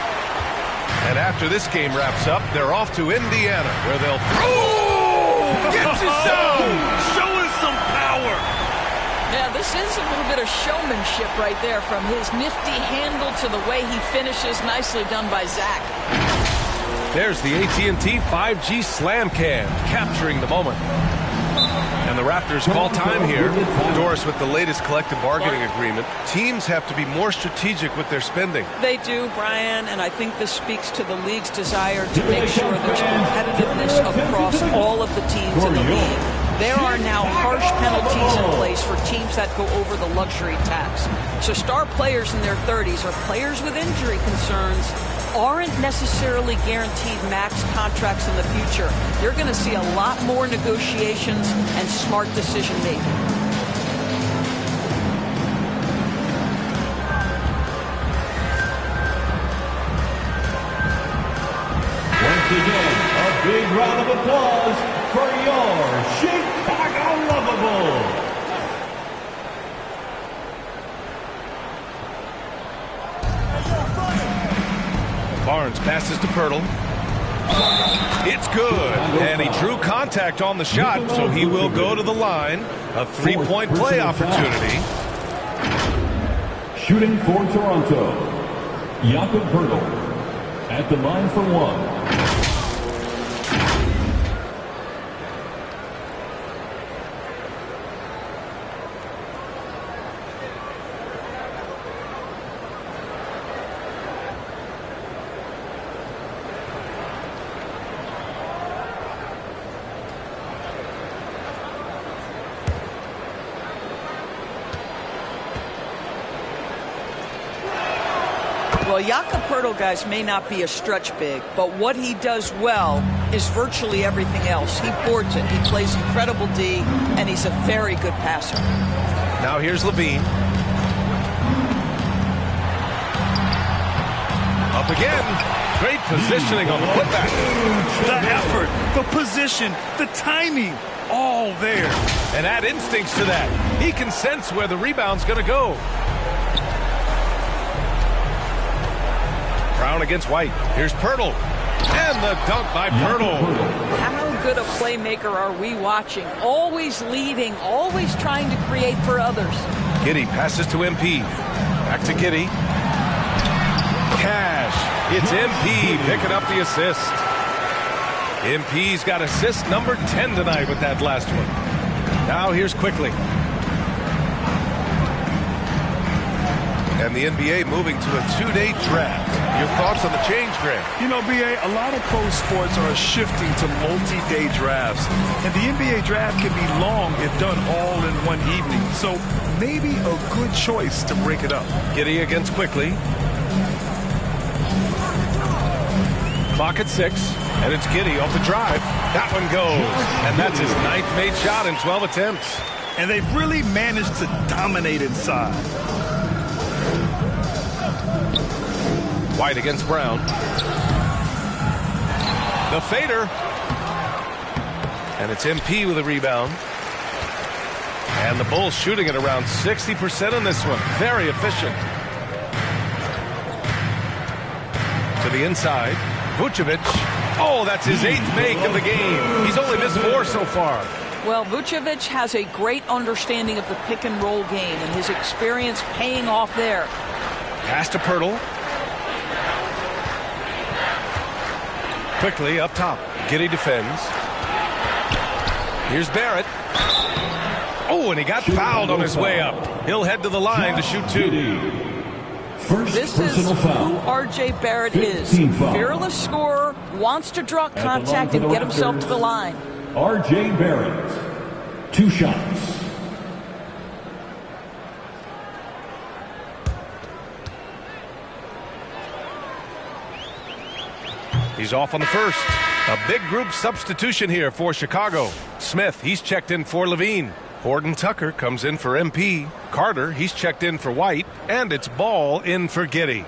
And after this game wraps up, they're off to Indiana, where they'll... Oh! Gets his zone! Showing some power! Yeah, this is a little bit of showmanship right there, from his nifty handle to the way he finishes. Nicely done by Zach. There's the AT&T 5G Slam Cam, capturing the moment. And the Raptors call time here. Doris, with the latest collective bargaining agreement, teams have to be more strategic with their spending. They do, Brian, and I think this speaks to the league's desire to make sure there's competitiveness across all of the teams in the league. There are now harsh penalties in place for teams that go over the luxury tax. So star players in their 30s or players with injury concerns aren't necessarily guaranteed max contracts in the future. You're going to see a lot more negotiations and smart decision making. Once again, a big round of applause for your Chicago Lovables. Barnes passes to Pirtle. It's good. And he drew contact on the shot, so he will go to the line. A 3-point play opportunity. Shooting for Toronto, Jakob Poeltl at the line for one. Well, Jakob Poeltl, guys, may not be a stretch big, but what he does well is virtually everything else. He boards it, he plays incredible D, and he's a very good passer. Now here's Levine. Up again. Great positioning on the putback. The effort, the position, the timing, all there. And add instincts to that. He can sense where the rebound's going to go. Brown against White. Here's Poeltl. And the dunk by Poeltl. How good a playmaker are we watching? Always leading, always trying to create for others. Giddey passes to MP. Back to Giddey. Cash. It's MP picking up the assist. MP's got assist number 10 tonight with that last one. Now here's Quickly. And the NBA moving to a 2-day draft. Your thoughts on the change, Grant? You know, BA, a lot of pro sports are shifting to multi-day drafts. And the NBA draft can be long if done all in one evening. So maybe a good choice to break it up. Giddey against Quickly. Clock at 6. And it's Giddey off the drive. That one goes. And that's his 9th made shot in 12 attempts. And they've really managed to dominate inside. White against Brown. The fader. And it's MP with a rebound. And the Bulls shooting at around 60% in this one. Very efficient. To the inside. Vucevic. Oh, that's his 8th make of the game. He's only missed 4 so far. Well, Vucevic has a great understanding of the pick and roll game, and his experience paying off there. Pass to Poeltl. Quickly up top. Giddey defends. Here's Barrett. Oh, and he got fouled on his way up. He'll head to the line to shoot 2. This is who R.J. Barrett is. Fearless scorer, wants to draw contact and get himself to the line. R.J. Barrett, 2 shots. He's off on the first. A big group substitution here for Chicago. Smith, he's checked in for Levine. Horton Tucker comes in for MP. Carter, he's checked in for White. And it's Ball in for Giddey.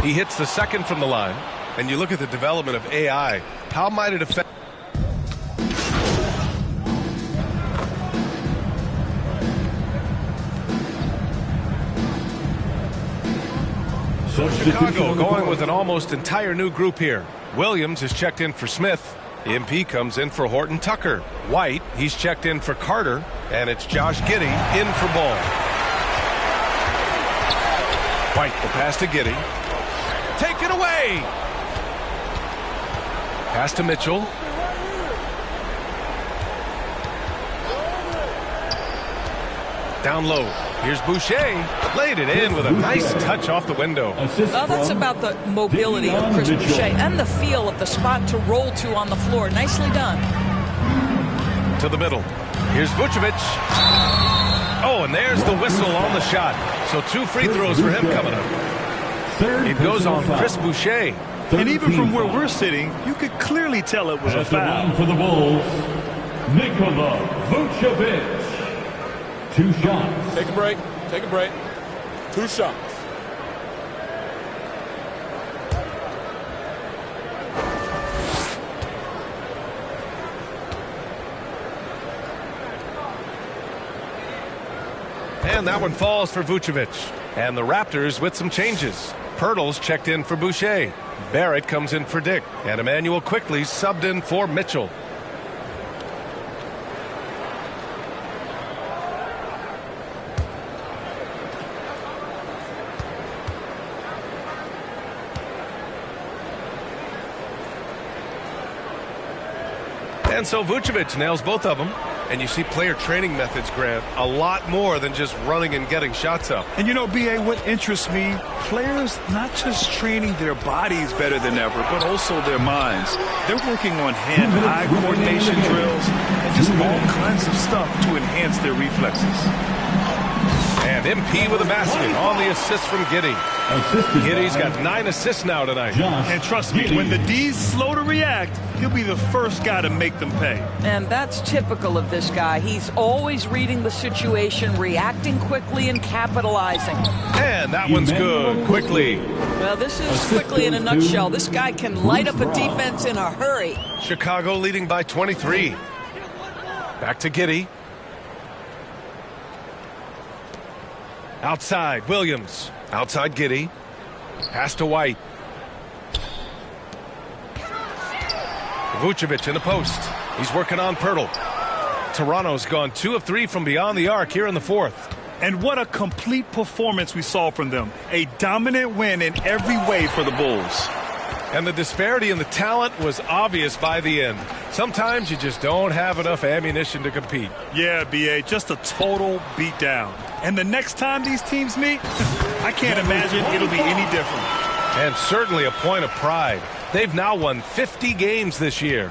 He hits the second from the line. And you look at the development of AI. How might it affect? Chicago going with an almost entire new group here. Williams is checked in for Smith. MP comes in for Horton Tucker. White, he's checked in for Carter. And it's Josh Giddey in for Ball. White, the pass to Giddey. Take it away! Pass to Mitchell. Down low. Here's Boucher. Laid it in with a nice touch off the window. Well, that's about the mobility of Chris Boucher and the feel of the spot to roll to on the floor. Nicely done. To the middle. Here's Vucevic. Oh, and there's the whistle on the shot. So 2 free throws for him coming up. It goes on Chris Boucher. And even from where we're sitting, you could clearly tell it was a foul. For the Bulls, Nikola Vucevic. 2 shots. Take a break. Take a break. 2 shots. And that one falls for Vucevic. And the Raptors with some changes. Poeltl's checked in for Boucher. Barrett comes in for Dick, and Emmanuel quickly subbed in for Mitchell. And so Vucevic nails both of them. And you see player training methods, Grant, a lot more than just running and getting shots up. And you know, B.A., what interests me, players not just training their bodies better than ever, but also their minds. They're working on hand-eye coordination drills and just all kinds of stuff to enhance their reflexes. And MP with a basket on the assist from Giddey. Giddey's got 9 assists now tonight. And trust me, when the D's slow to react, he'll be the first guy to make them pay. And that's typical of this guy. He's always reading the situation, reacting quickly and capitalizing. And that one's good. Quickly. Well, this is quickly in a nutshell. This guy can light up a defense in a hurry. Chicago leading by 23. Back to Giddey. Outside, Williams. Outside, Giddey. Pass to White. Vucevic in the post. He's working on Pirtle. Toronto's gone 2 of 3 from beyond the arc here in the fourth. And what a complete performance we saw from them. A dominant win in every way for the Bulls. And the disparity in the talent was obvious by the end. Sometimes you just don't have enough ammunition to compete. Yeah, B.A., just a total beatdown. And the next time these teams meet, I can't imagine it'll be any different. And certainly a point of pride. They've now won 50 games this year.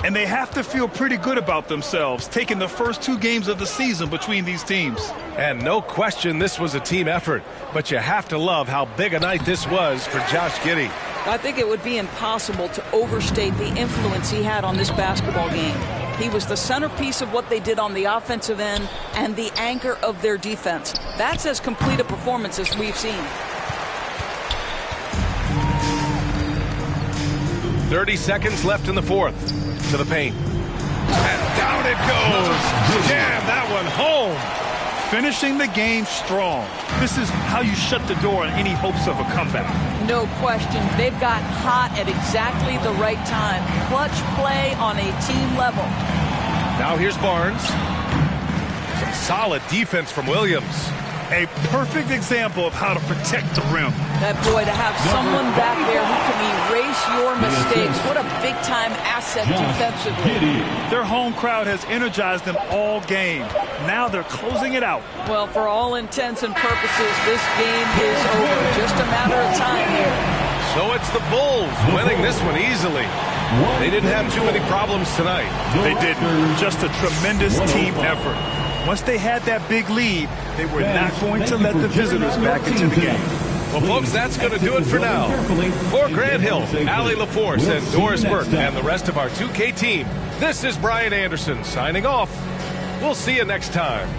And they have to feel pretty good about themselves, taking the first 2 games of the season between these teams. And no question this was a team effort. But you have to love how big a night this was for Josh Giddey. I think it would be impossible to overstate the influence he had on this basketball game. He was the centerpiece of what they did on the offensive end and the anchor of their defense. That's as complete a performance as we've seen. 30 seconds left in the fourth. To the paint. And down it goes. Jam that one home. Finishing the game strong. This is how you shut the door on any hopes of a comeback. No question. They've gotten hot at exactly the right time. Clutch play on a team level. Now here's Barnes. Some solid defense from Williams. A perfect example of how to protect the rim. That boy, to have someone back there who can erase your mistakes. What a big-time asset defensively. Their home crowd has energized them all game. Now they're closing it out. Well, for all intents and purposes, this game is over. Just a matter of time here. So it's the Bulls winning this one easily. They didn't have too many problems tonight. They didn't. Just a tremendous team effort. Once they had that big lead, they were not going to let the visitors back into the game. Well, folks, that's going to do it for now. For Grant Hill, Allie LaForce, and Doris Burke, and the rest of our 2K team, this is Brian Anderson signing off. We'll see you next time.